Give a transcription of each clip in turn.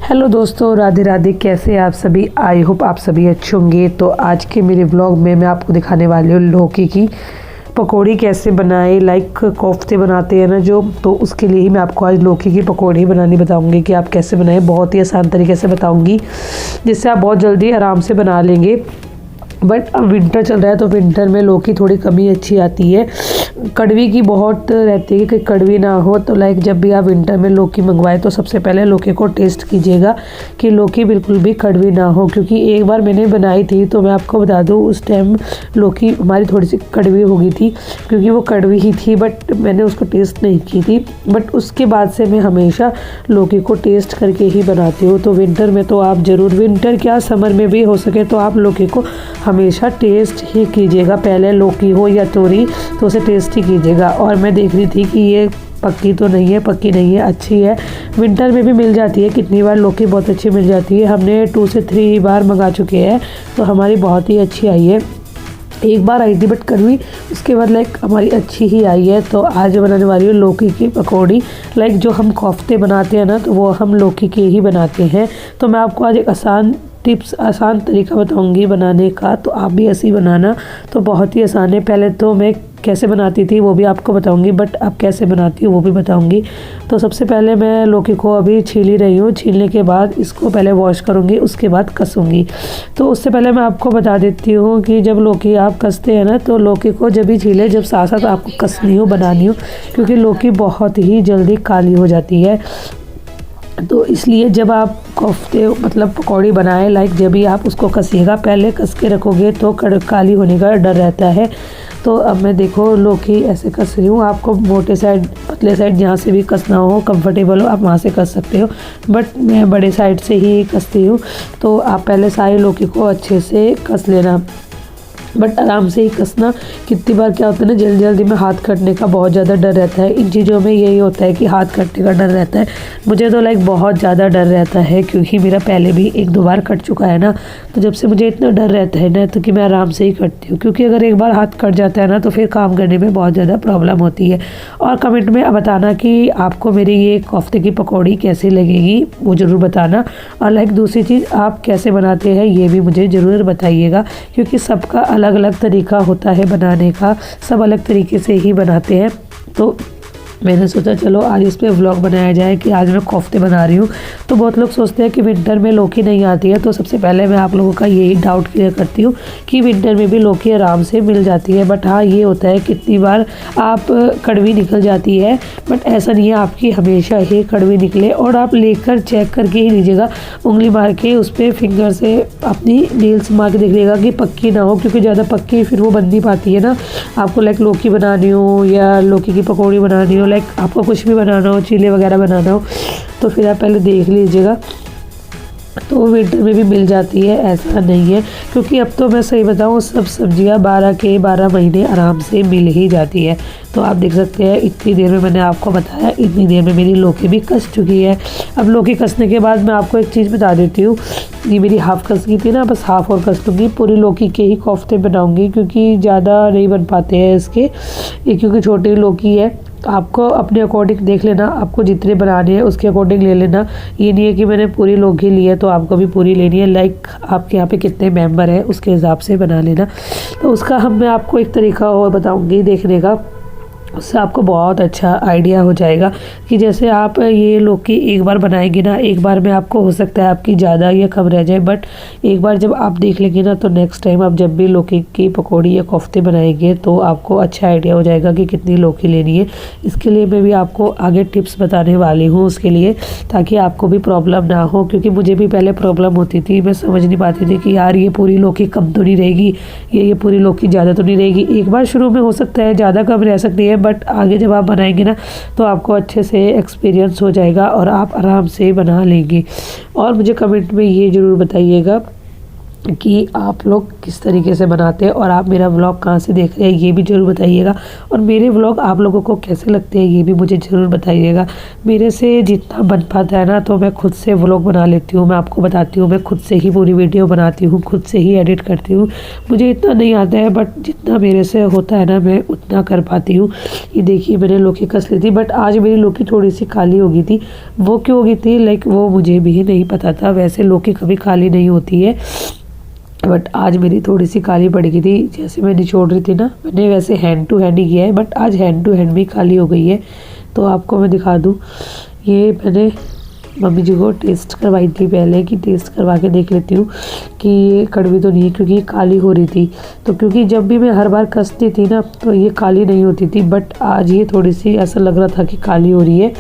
Hello दोस्तों, राधे राधे। कैसे हैं आप सभी? आई होप आप सभी अच्छे होंगे। तो आज के मेरे व्लॉग में मैं आपको दिखाने वाली हूँ लौकी की पकौड़ी कैसे बनाए। लाइक कोफ्ते बनाते हैं ना जो, तो उसके लिए ही मैं आपको आज लौकी की पकौड़ी बनानी बताऊंगी कि आप कैसे बनाएं। बहुत ही आसान तरीके से बताऊंगी जिससे आप बहुत जल्दी आराम से बना लेंगे। बट अब विंटर चल रहा है तो विंटर में लौकी थोड़ी कमी अच्छी आती है। कड़वी की बहुत रहती है कि कड़वी ना हो। तो लाइक जब भी आप विंटर में लौकी मंगवाए तो सबसे पहले लौकी को टेस्ट कीजिएगा कि लौकी बिल्कुल भी कड़वी ना हो। क्योंकि एक बार मैंने बनाई थी तो मैं आपको बता दूं, उस टाइम लौकी हमारी थोड़ी सी कड़वी हो गई थी क्योंकि वो कड़वी ही थी, बट मैंने उसको टेस्ट नहीं की थी। बट उसके बाद से मैं हमेशा लौकी को टेस्ट करके ही बनाती हूँ। तो विंटर में तो आप ज़रूर, विंटर क्या समर में भी हो सके तो आप लौकी को हमेशा टेस्ट ही कीजिएगा। पहले लौकी हो या तोरी तो उसे टेस्ट ही कीजिएगा। और मैं देख रही थी कि ये पक्की तो नहीं है, पक्की नहीं है, अच्छी है। विंटर में भी मिल जाती है, कितनी बार लौकी बहुत अच्छी मिल जाती है। हमने 2 से 3 बार मंगा चुके हैं तो हमारी बहुत ही अच्छी आई है। एक बार आई थी बट कड़वी, उसके बाद लाइक हमारी अच्छी ही आई है। तो आज बनाने वाली हूँ लौकी की पकौड़ी। लाइक जो हम कोफ्ते बनाते हैं ना तो वो हम लौकी के ही बनाते हैं। तो मैं आपको आज एक आसान तरीका बताऊंगी बनाने का, तो आप भी ऐसे ही बनाना। तो बहुत ही आसान है। पहले तो मैं कैसे बनाती थी वो भी आपको बताऊंगी, बट अब कैसे बनाती हूँ वो भी बताऊंगी। तो सबसे पहले मैं लौकी को अभी छील ही रही हूँ। छीलने के बाद इसको पहले वॉश करूँगी, उसके बाद कसूँगी। तो उससे पहले मैं आपको बता देती हूँ कि जब लौकी आप कसते हैं ना तो लौकी को जब भी छीले, जब साथ साथ आपको कसनी हो, बनानी हो, क्योंकि लौकी बहुत ही जल्दी काली हो जाती है। तो इसलिए जब आप कोफ्ते मतलब पकौड़ी बनाएं, लाइक जब भी आप उसको कसिएगा, पहले कस के रखोगे तो काली होने का डर रहता है। तो अब मैं देखो लौकी ऐसे कस रही हूँ। आपको मोटे साइड, पतले साइड, जहाँ से भी कसना हो, कंफर्टेबल हो, आप वहाँ से कस सकते हो, बट मैं बड़े साइड से ही कसती हूँ। तो आप पहले सारी लौकी को अच्छे से कस लेना, बट आराम से ही कसना। कितनी बार क्या होता है ना, जल्दी जल्दी में हाथ कटने का बहुत ज़्यादा डर रहता है। इन चीज़ों में यही होता है कि हाथ कटने का डर रहता है। मुझे तो लाइक बहुत ज़्यादा डर रहता है क्योंकि मेरा पहले भी 1-2 बार कट चुका है ना। तो जब से मुझे इतना डर रहता है ना तो कि मैं आराम से ही कटती हूँ, क्योंकि अगर एक बार हाथ कट जाता है ना तो फिर काम करने में बहुत ज़्यादा प्रॉब्लम होती है। और कमेंट में बताना कि आपको मेरी ये कोफ्ते की पकौड़ी कैसी लगेगी, वो ज़रूर बताना। और लाइक दूसरी चीज़, आप कैसे बनाते हैं ये भी मुझे ज़रूर बताइएगा, क्योंकि सबका अलग अलग तरीका होता है बनाने का, सब अलग तरीके से ही बनाते हैं। तो मैंने सोचा चलो आज इस पे व्लॉग बनाया जाए कि आज मैं कोफ्ते बना रही हूँ। तो बहुत लोग सोचते हैं कि विंटर में लौकी नहीं आती है, तो सबसे पहले मैं आप लोगों का यही डाउट क्लियर करती हूँ कि विंटर में भी लौकी आराम से मिल जाती है। बट हाँ, ये होता है कितनी बार आप कड़वी निकल जाती है, बट ऐसा नहीं है आपकी हमेशा ही कड़वी निकले। और आप लेकर चेक करके ही लीजिएगा, उंगली मार के उस पर फिंगर से अपनी नील्स मार के देख लीजिएगा कि पक्की ना हो, क्योंकि ज़्यादा पक्की फिर वो बन नहीं पाती है ना। आपको लाइक लौकी बनानी हो या लौकी की पकौड़ी बनानी हो, लाइक आपको कुछ भी बनाना हो, चीले वगैरह बनाना हो, तो फिर आप पहले देख लीजिएगा। तो विंटर में भी मिल जाती है, ऐसा नहीं है। क्योंकि अब तो मैं सही बताऊँ, सब सब्जियां 12 के 12 महीने आराम से मिल ही जाती है। तो आप देख सकते हैं इतनी देर में मैंने आपको बताया, इतनी देर में मेरी लौकी भी कस चुकी है। अब लौकी कसने के बाद मैं आपको एक चीज़ बता देती हूँ। ये मेरी हाफ़ कस गई थी ना, बस हाफ़ और कस लूँगी। पूरी लौकी के ही कोफ्ते बनाऊँगी क्योंकि ज़्यादा नहीं बन पाते हैं इसके, ये क्योंकि छोटी लौकी है। आपको अपने अकॉर्डिंग देख लेना, आपको जितने बनाने हैं उसके अकॉर्डिंग ले लेना। ये नहीं है कि मैंने पूरी लौकी ली है तो आपको भी पूरी लेनी है। लाइक आपके यहाँ पे कितने मेंबर हैं उसके हिसाब से बना लेना। तो उसका मैं आपको एक तरीका और बताऊंगी देखने का, उससे आपको बहुत अच्छा आइडिया हो जाएगा कि जैसे आप ये लौकी एक बार बनाएंगे ना, एक बार में आपको हो सकता है आपकी ज़्यादा या कम रह जाए, बट एक बार जब आप देख लेंगे ना तो नेक्स्ट टाइम आप जब भी लौकी की पकौड़ी या कोफ्ते बनाएंगे तो आपको अच्छा आइडिया हो जाएगा कि कितनी लौकी लेनी है। इसके लिए मैं भी आपको आगे टिप्स बताने वाली हूँ उसके लिए, ताकि आपको भी प्रॉब्लम ना हो। क्योंकि मुझे भी पहले प्रॉब्लम होती थी, मैं समझ नहीं पाती थी कि यार ये पूरी लौकी कम तो नहीं रहेगी, ये पूरी लौकी ज़्यादा तो नहीं रहेगी। एक बार शुरू में हो सकता है ज़्यादा कम रह सकती है, बट आगे जब आप बनाएंगे ना तो आपको अच्छे से एक्सपीरियंस हो जाएगा और आप आराम से बना लेंगे। और मुझे कमेंट में ये ज़रूर बताइएगा कि आप लोग किस तरीके से बनाते हैं और आप मेरा व्लॉग कहाँ से देख रहे हैं ये भी ज़रूर बताइएगा। और मेरे व्लॉग आप लोगों को कैसे लगते हैं ये भी मुझे ज़रूर बताइएगा। मेरे से जितना बन पाता है ना तो मैं खुद से व्लॉग बना लेती हूँ, मैं आपको बताती हूँ, मैं खुद से ही पूरी वीडियो बनाती हूँ, खुद से ही एडिट करती हूँ। मुझे इतना नहीं आता है बट जितना मेरे से होता है ना मैं उतना कर पाती हूँ। ये देखिए मैंने लौकी कस ली थी बट आज मेरी लौकी थोड़ी सी काली हो गई थी। वो क्यों हो गई थी लाइक वो मुझे भी नहीं पता था। वैसे लौकी कभी काली नहीं होती है बट आज मेरी थोड़ी सी काली पड़ गई थी। जैसे मैं निचोड़ रही थी ना, मैंने वैसे हैंड टू हैंड ही किया है बट आज हैंड टू हैंड भी काली हो गई है। तो आपको मैं दिखा दूँ, ये मैंने मम्मी जी को टेस्ट करवाई थी पहले कि टेस्ट करवा के देख लेती हूँ कि ये कड़वी तो नहीं है, क्योंकि ये काली हो रही थी। तो क्योंकि जब भी मैं हर बार कसती थी ना तो ये काली नहीं होती थी बट आज ये थोड़ी सी ऐसा लग रहा था कि काली हो रही है।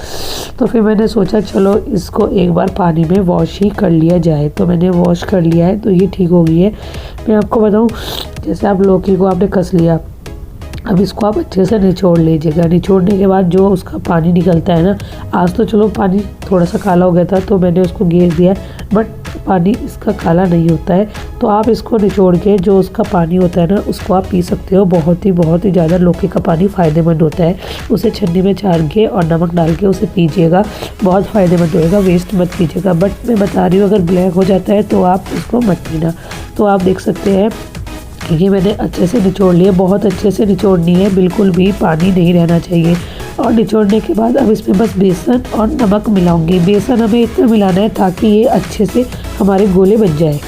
तो फिर मैंने सोचा चलो इसको एक बार पानी में वॉश ही कर लिया जाए। तो मैंने वॉश कर लिया है तो ये ठीक हो गई है। मैं आपको बताऊँ, जैसे आप लौकी को आपने कस लिया, अब इसको आप अच्छे से निचोड़ लीजिएगा। निचोड़ने के बाद जो उसका पानी निकलता है ना, आज तो चलो पानी थोड़ा सा काला हो गया था तो मैंने उसको घेर दिया बट पानी इसका काला नहीं होता है। तो आप इसको निचोड़ के जो उसका पानी होता है ना उसको आप पी सकते हो। बहुत ही ज़्यादा लौकी का पानी फ़ायदेमंद होता है। उसे छन्नी में छान के और नमक डाल के उसे पीजिएगा, बहुत फ़ायदेमंद होएगा, वेस्ट मत कीजिएगा। बट मैं बता रही हूँ अगर ब्लैक हो जाता है तो आप उसको मत पीना। तो आप देख सकते हैं ये मैंने अच्छे से निचोड़ लिया, बहुत अच्छे से निचोड़नी है, बिल्कुल भी पानी नहीं रहना चाहिए। और निचोड़ने के बाद अब इसमें बस बेसन और नमक मिलाऊंगी। बेसन हमें इतना मिलाना है ताकि ये अच्छे से हमारे गोले बन जाए।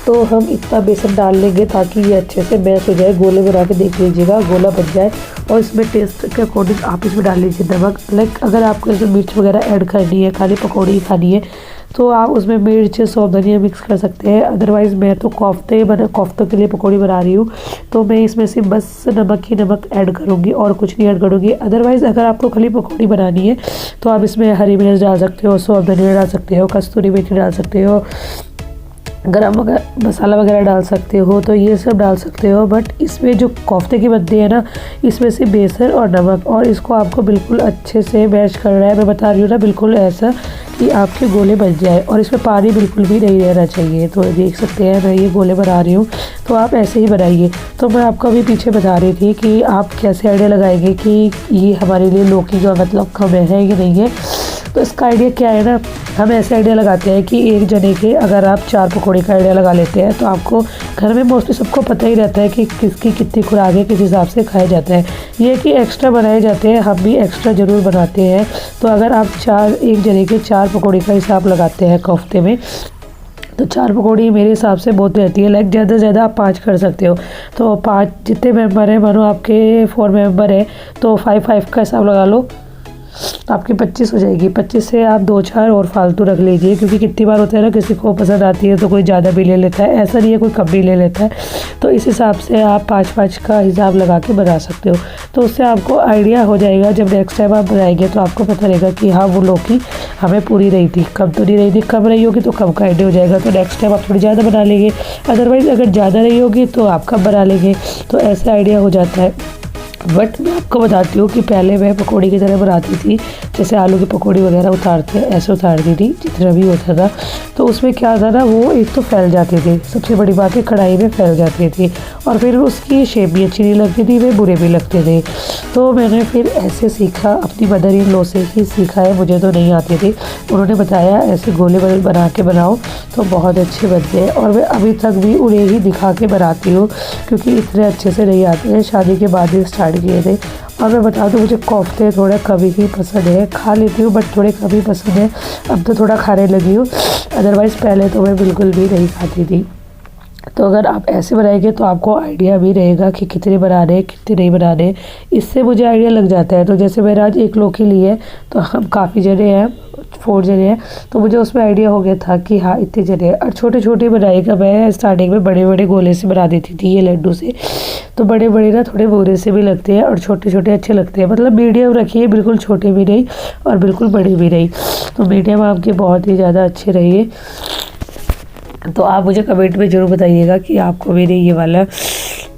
तो हम इतना बेसन डाल लेंगे ताकि ये अच्छे से मैश हो जाए। गोले बना के देख लीजिएगा, गोला बन जाए। और इसमें टेस्ट के अकॉर्डिंग आप इसमें डाल लीजिए नमक। लाइक अगर आपको इसमें मिर्च वगैरह ऐड करनी है, खाली पकौड़ी खानी है तो आप उसमें मिर्च सौंफ धनिया मिक्स कर सकते हैं। अदरवाइज़ मैं तो कोफ्तों के लिए पकौड़ी बना रही हूँ तो मैं इसमें से बस नमक ही नमक ऐड करूँगी और कुछ नहीं ऐड करूँगी। अदरवाइज़ अगर आपको खाली पकौड़ी बनानी है तो आप इसमें हरी मिर्च डाल सकते हो, सौंफ धनिया डाल सकते हो, कस्तूरी मेथी डाल सकते हो, गरम मसाला वगैरह डाल सकते हो, तो ये सब डाल सकते हो। बट इसमें जो कोफ्ते की बनती है ना, इसमें से बेसन और नमक, और इसको आपको बिल्कुल अच्छे से मैश करना है। मैं बता रही हूँ ना बिल्कुल ऐसा कि आपके गोले बन जाए। और इसमें पानी बिल्कुल भी नहीं रहना चाहिए। तो देख सकते हैं मैं ये गोले बना रही हूँ, तो आप ऐसे ही बनाइए। तो मैं आपको अभी पीछे बता रही थी कि आप कैसे आइडिया लगाएंगे कि ये हमारे लिए लौकी का मतलब कम है कि नहीं है। तो इसका आइडिया क्या है ना, हम ऐसे आइडिया लगाते हैं कि एक जने के अगर आप 4 पकौड़े का आइडिया लगा लेते हैं तो आपको घर में मोस्टली सबको पता ही रहता है कि किसकी कितनी खुराक है, किस हिसाब से खाया जाता है। ये कि एक्स्ट्रा बनाए जाते हैं, हम भी एक्स्ट्रा ज़रूर बनाते हैं। तो अगर आप एक जने के 4 पकौड़े का हिसाब लगाते हैं कोफ्ते में तो 4 पकौड़ी मेरे हिसाब से बहुत रहती है। लाइक ज़्यादा से ज़्यादा आप 5 कर सकते हो। तो 5 जितने मेंबर हैं, मानो आपके 4 मेंबर है तो 5 का हिसाब लगा लो, आपकी 25 हो जाएगी। 25 से आप 2-4 और फालतू रख लीजिए, क्योंकि कितनी बार होता है ना किसी को पसंद आती है तो कोई ज़्यादा भी ले लेता है, ऐसा नहीं है कोई कम भी ले लेता है। तो इस हिसाब से आप 5 का हिसाब लगा के बना सकते हो। तो उससे आपको आइडिया हो जाएगा, जब नेक्स्ट टाइम आप बनाएंगे तो आपको पता रहेगा कि हाँ वो लौकी हमें पूरी रही थी, कम तो नहीं रही थी। कम रही होगी तो कम का आइडिया हो जाएगा, तो नेक्स्ट टाइम आप थोड़ी ज़्यादा बना लेंगे। अदरवाइज़ अगर ज़्यादा रही होगी तो आप कम बना लेंगे। तो ऐसे आइडिया हो जाता है। बट मैं आपको बताती हूँ कि पहले मैं पकौड़ी की तरह बनाती थी, जैसे आलू की पकौड़ी वगैरह उतारते हैं ऐसे उतारती थी जितना भी होता था। तो उसमें क्या था ना, वो एक तो फैल जाते थे, सबसे बड़ी बात है कढ़ाई में फैल जाते थे, और फिर उसकी शेप भी अच्छी नहीं लगती थी, वे बुरे भी लगते थे। तो मैंने फिर ऐसे सीखा, अपनी मदर इन लॉ से ही सीखा है, मुझे तो नहीं आते थे। उन्होंने बताया ऐसे गोले बना के बनाओ तो बहुत अच्छे बनते हैं, और मैं अभी तक भी उन्हें ही दिखा के बनाती हूँ, क्योंकि इतने अच्छे से नहीं आते हैं। शादी के बाद ही स्टार्ट किए थे। और मैं बता दूँ मुझे कोफ्ते थोड़े कभी ही पसंद है, खा लेती हूँ बट थोड़े कभी पसंद है, अब तो थोड़ा खाने लगी हूँ। अदरवाइज़ पहले तो मैं बिल्कुल भी नहीं खाती थी। तो अगर आप ऐसे बनाएंगे तो आपको आइडिया भी रहेगा कि कितने बनाने हैं कितने नहीं बनाने। इससे मुझे आइडिया लग जाता है। तो जैसे मैंने आज 1 लौकी ली है तो हम काफ़ी जने हैं, 4 जने हैं, तो मुझे उसमें आइडिया हो गया था कि हाँ इतने जने हैं। और छोटे छोटे बनाएगा, मैं स्टार्टिंग में बड़े बड़े गोले से बना देती थी ये लड्डू से। तो बड़े बड़े ना थोड़े बुरे से भी लगते हैं और छोटे छोटे अच्छे लगते हैं। मतलब मीडियम रखिए, बिल्कुल छोटे भी नहीं और बिल्कुल बड़े भी नहीं। तो मीडियम आपके बहुत ही ज़्यादा अच्छे रहिए। तो आप मुझे कमेंट में ज़रूर बताइएगा कि आपको मेरे ये वाला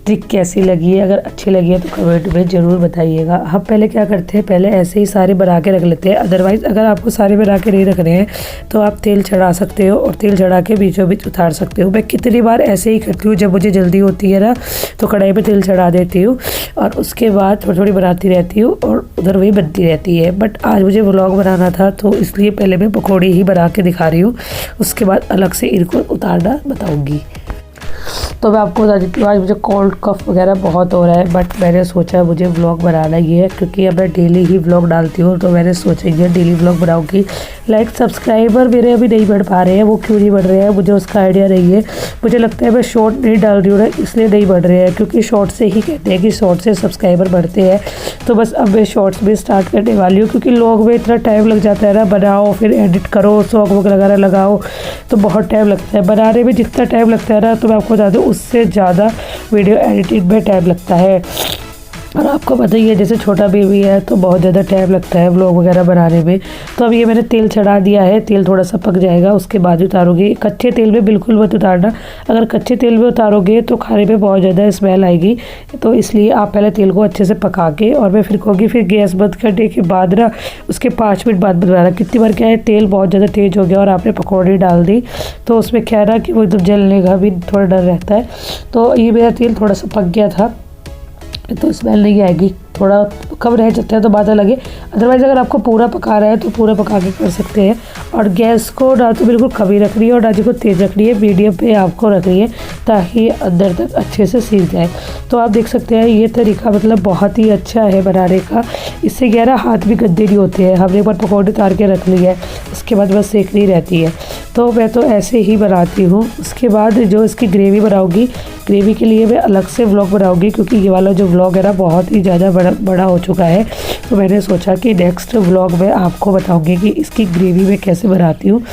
ट्रिक कैसी लगी है। अगर अच्छी लगी है तो कमेंट में ज़रूर बताइएगा। हम पहले क्या करते हैं, पहले ऐसे ही सारे बना के रख लेते हैं। अदरवाइज़ अगर आपको सारे बना के नहीं रखने हैं तो आप तेल चढ़ा सकते हो और तेल चढ़ा के बीचों बीच उतार सकते हो। मैं कितनी बार ऐसे ही करती हूँ, जब मुझे जल्दी होती है ना तो कढ़ाई में तेल चढ़ा देती हूँ और उसके बाद थोड़ी थोड़ी बनाती रहती हूँ और उधर वही बनती रहती है। बट आज मुझे व्लॉग बनाना था तो इसलिए पहले मैं पकौड़ी ही बना के दिखा रही हूँ, उसके बाद अलग से इनको उतारना बताऊँगी। तो मैं आपको बता देती हूँ, आज मुझे कोल्ड कफ वगैरह बहुत हो रहा है, बट मैंने सोचा मुझे व्लॉग बनाना ही है क्योंकि अब मैं डेली ही व्लॉग डालती हूँ। तो मैंने सोचा ये डेली व्लॉग बनाऊँगी। लाइक सब्सक्राइबर मेरे अभी नहीं बढ़ पा रहे हैं, वो क्यों नहीं बढ़ रहे हैं मुझे उसका आइडिया नहीं है। मुझे लगता है मैं शॉर्ट नहीं डाल रही हूँ ना, इसलिए नहीं बढ़ रहे हैं, क्योंकि शॉर्ट से ही कहते हैं कि शॉर्ट से सब्सक्राइबर बढ़ते हैं। तो बस अब मैं शॉर्ट्स भी स्टार्ट करने वाली हूँ, क्योंकि व्लॉग में इतना टाइम लग जाता है ना, बनाओ फिर एडिट करो, सॉन्ग वगैरह लगाओ, तो बहुत टाइम लगता है। बनाने में जितना टाइम लगता है ना, तो मैं आपको बता दूँ उससे ज़्यादा वीडियो एडिटिंग में टाइम लगता है। और आपको पता ही है जैसे छोटा बेबी है तो बहुत ज़्यादा टाइम लगता है व्लॉग वगैरह बनाने में। तो अब ये मैंने तेल चढ़ा दिया है, तेल थोड़ा सा पक जाएगा उसके बाद उतारोगे। कच्चे तेल में बिल्कुल मत उतारना, अगर कच्चे तेल में उतारोगे तो खाने में बहुत ज़्यादा स्मेल आएगी। तो इसलिए आप पहले तेल को अच्छे से पका के, और मैं फिर कहूँगी फिर गैस बंद करने के बाद ना उसके 5 मिनट बाद बनाना। कितनी बार क्या है, तेल बहुत ज़्यादा तेज़ हो गया और आपने पकौड़ी डाल दी तो उसमें क्या है ना कि वो एकदम जलने का भी थोड़ा डर रहता है। तो ये मेरा तेल थोड़ा सा पक गया था तो स्मेल नहीं आएगी, थोड़ा कम रह जाता है तो बात अलग है। अदरवाइज़ अगर आपको पूरा पका रहा है तो पूरा पका के कर सकते हैं। और गैस को ना तो बिल्कुल कमी रखनी है और ना जी को तेज़ रखनी है, मीडियम पे आपको रखनी है ताकि अंदर तक अच्छे से सीख जाए। तो आप देख सकते हैं ये तरीका मतलब बहुत ही अच्छा है बनाने का। इससे क्या है ना, हाथ भी गंदे नहीं होते हैं। हमने एक बार पकौड़े उतार के रख ली है, उसके बाद बस सेकनी रहती है। तो मैं तो ऐसे ही बनाती हूँ। उसके बाद जो इसकी ग्रेवी बनाऊँगी, ग्रेवी के लिए मैं अलग से व्लॉग बनाऊँगी, क्योंकि ये वाला जो व्लॉग है ना बहुत ही ज़्यादा बड़ा हो चुका है। तो मैंने सोचा कि नेक्स्ट व्लॉग में आपको बताऊंगी कि इसकी ग्रेवी मैं कैसे बनाती हूँ।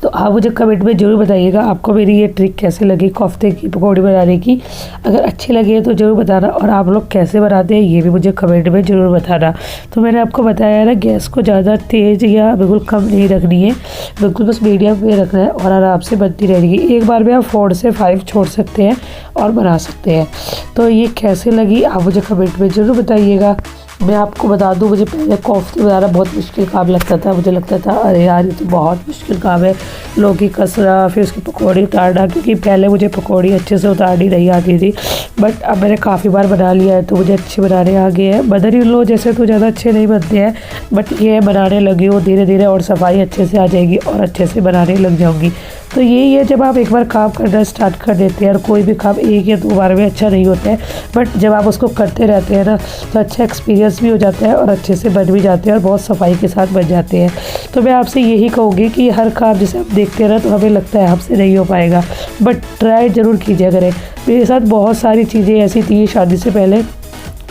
तो आप मुझे कमेंट में ज़रूर बताइएगा आपको मेरी ये ट्रिक कैसे लगी कोफ्ते की पकौड़ी बनाने की। अगर अच्छी लगी है तो ज़रूर बताना, और आप लोग कैसे बनाते हैं ये भी मुझे कमेंट में ज़रूर बताना। तो मैंने आपको बताया है ना, गैस को ज़्यादा तेज़ या बिल्कुल कम नहीं रखनी है, बिल्कुल बस मीडियम में रखना है और आराम से बनती रहेगी। एक बार में आप 4 से 5 छोड़ सकते हैं और बना सकते हैं। तो ये कैसे लगी आप मुझे कमेंट में ज़रूर बताइएगा। मैं आपको बता दूं, मुझे पहले कोफ्ते बनाना बहुत मुश्किल काम लगता था। मुझे लगता था अरे यार ये तो बहुत मुश्किल काम है, लौकी कसना फिर उसकी पकौड़ी उतारना, क्योंकि पहले मुझे पकौड़ी अच्छे से उतारनी नहीं आती थी। बट अब मैंने काफ़ी बार बना लिया है तो मुझे अच्छे बनाने आ गए हैं। मदर इन लॉ जैसे तो ज़्यादा अच्छे नहीं बनते हैं, बट ये बनाने लगी हूँ धीरे धीरे और सफाई अच्छे से आ जाएगी और अच्छे से बनाने लग जाऊँगी। तो यही है, जब आप एक बार काम करना स्टार्ट कर देते हैं और कोई भी काम एक या 2 बार में अच्छा नहीं होता है, बट जब आप उसको करते रहते हैं ना तो अच्छा एक्सपीरियंस भी हो जाता है और अच्छे से बन भी जाते हैं और बहुत सफाई के साथ बन जाते हैं। तो मैं आपसे यही कहूँगी कि हर काम जैसे आप देखते हैं ना तो हमें लगता है हमसे नहीं हो पाएगा, बट ट्राई ज़रूर कीजिए करें। मेरे साथ बहुत सारी चीज़ें ऐसी थी शादी से पहले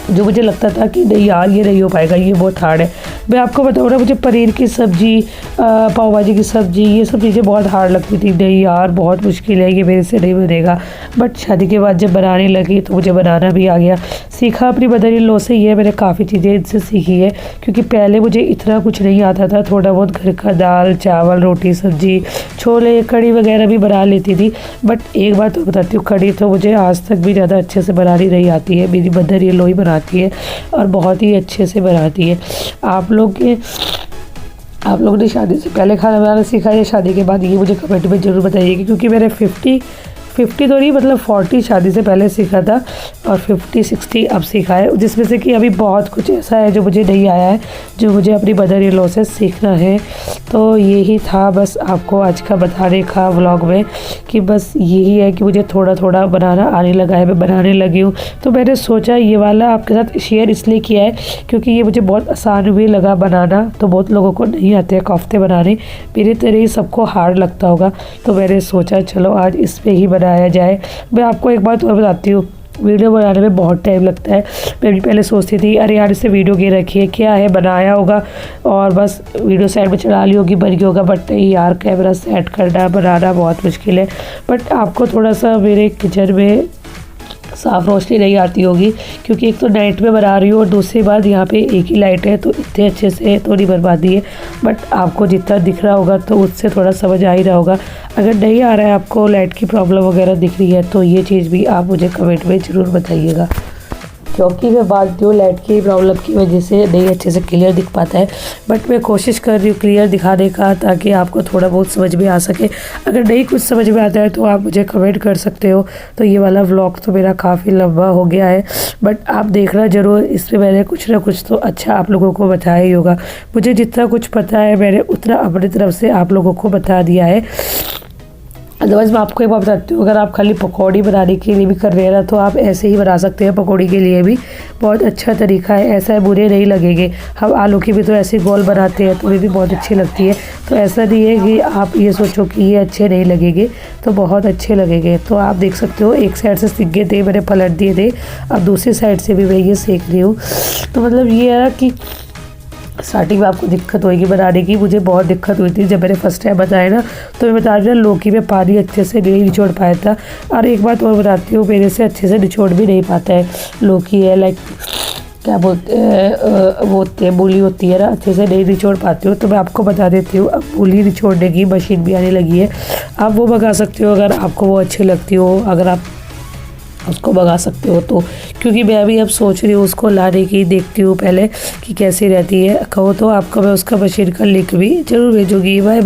जो मुझे लगता था कि नहीं यार ये नहीं हो पाएगा, ये बहुत हार्ड है। मैं आपको बताऊँ ना, मुझे पनीर की सब्ज़ी, पाव भाजी की सब्ज़ी, ये सब चीज़ें बहुत हार्ड लगती थी। नहीं यार बहुत मुश्किल है, ये मेरे से नहीं बनेगा। बट शादी के बाद जब बनाने लगी तो मुझे बनाना भी आ गया। सीखा अपनी मदर इन लॉ से, ये मैंने काफ़ी चीज़ें इनसे सीखी है, क्योंकि पहले मुझे इतना कुछ नहीं आता था। थोड़ा बहुत घर का दाल चावल रोटी सब्ज़ी छोले कढ़ी वगैरह भी बना लेती थी। बट एक बात तो बताती हूँ, कढ़ी तो मुझे आज तक भी ज़्यादा अच्छे से बनानी नहीं आती है, मेरी मदर इन लॉ ही बनाती है और बहुत ही अच्छे से बनाती है। आप लोग ने शादी से पहले खाना बनाना सीखा है या शादी के बाद, ये मुझे कमेंट में ज़रूर बताइएगा। क्योंकि मैंने 50 तो नहीं मतलब 40 शादी से पहले सीखा था और 50-60 अब सीखा है, जिसमें से कि अभी बहुत कुछ ऐसा है जो मुझे नहीं आया है, जो मुझे अपनी मदर इन लॉ से सीखना है। तो यही था बस आपको आज का बताने का व्लॉग में, कि बस यही है कि मुझे थोड़ा थोड़ा बनाना आने लगा है, मैं बनाने लगी हूँ। तो मैंने सोचा ये वाला आपके साथ शेयर इसलिए किया है क्योंकि ये मुझे बहुत आसान भी लगा बनाना। तो बहुत लोगों को नहीं आते हैं कोफ्ते बनाने, मेरे तरह ही सबको हार्ड लगता होगा। तो मैंने सोचा चलो आज इस पर ही बनाया जाए। मैं आपको एक बात और बताती हूँ, वीडियो बनाने में बहुत टाइम लगता है। मैं भी पहले सोचती थी अरे यार इससे वीडियो की रखी है, क्या है बनाया होगा और बस वीडियो साइड में चला ली होगी, बन गया होगा। बट नहीं यार, कैमरा सेट करना बनाना बहुत मुश्किल है। बट आपको थोड़ा सा मेरे किचन में साफ़ रोशनी नहीं आती होगी, क्योंकि एक तो नाइट में बना रही हूँ और दूसरी बात यहाँ पे एक ही लाइट है, तो इतने अच्छे से तो नहीं बन पाती है। बट आपको जितना दिख रहा होगा तो उससे थोड़ा समझ आ ही रहा होगा। अगर नहीं आ रहा है, आपको लाइट की प्रॉब्लम वगैरह दिख रही है, तो ये चीज़ भी आप मुझे कमेंट में ज़रूर बताइएगा, क्योंकि मैं मानती हूँ लाइट की प्रॉब्लम की वजह से नहीं अच्छे से क्लियर दिख पाता है। बट मैं कोशिश कर रही हूँ क्लियर दिखाने का, ताकि आपको थोड़ा बहुत समझ में आ सके। अगर नहीं कुछ समझ में आता है तो आप मुझे कमेंट कर सकते हो। तो ये वाला व्लॉग तो मेरा काफ़ी लंबा हो गया है, बट आप देखना ज़रूर। इसमें मैंने कुछ ना कुछ तो अच्छा आप लोगों को बताया ही होगा। मुझे जितना कुछ पता है मैंने उतना अपनी तरफ से आप लोगों को बता दिया है। अदरवाइज़ मैं आपको एक बात बताती हूँ, अगर आप खाली पकौड़ी बनाने के लिए भी कर रहे हैं ना, तो आप ऐसे ही बना सकते हैं। पकौड़ी के लिए भी बहुत अच्छा तरीका है, ऐसा बुरे नहीं लगेंगे। हम आलू की भी तो ऐसे गोल बनाते हैं, तो ये भी बहुत अच्छी लगती है। तो ऐसा नहीं है कि आप ये सोचो कि ये अच्छे नहीं लगेंगे, तो बहुत अच्छे लगेंगे। तो आप देख सकते हो एक साइड से सिक गए थे, मैंने पलट दिए थे, अब दूसरी साइड से भी मैं ये सेक रही हूँ। तो मतलब ये है कि स्टार्टिंग में आपको दिक्कत होगी बनाने की। मुझे बहुत दिक्कत हुई थी जब मैंने फर्स्ट टाइम बताया ना, तो मैं बता रही हूँ लौकी में पानी अच्छे से नहीं निचोड़ पाया था। और एक बात और बताती हूँ, मेरे से अच्छे से निचोड़ भी नहीं पाता है। लौकी है लाइक क्या बोलते हैं, वो होती है मूली होती है ना, अच्छे से नहीं निचोड़ पाती हूँ। तो मैं आपको बता देती हूँ, अब मूली निचोड़ने की मशीन भी आने लगी है, आप वो मंगा सकते हो अगर आपको वो अच्छी लगती हो, अगर आप उसको मंगा सकते हो तो। क्योंकि मैं अभी अब सोच रही हूँ उसको लाने की, देखती हूँ पहले कि कैसी रहती है। कहो तो आपको मैं उसका मशीन का लिंक भी ज़रूर भेजूँगी। बाय।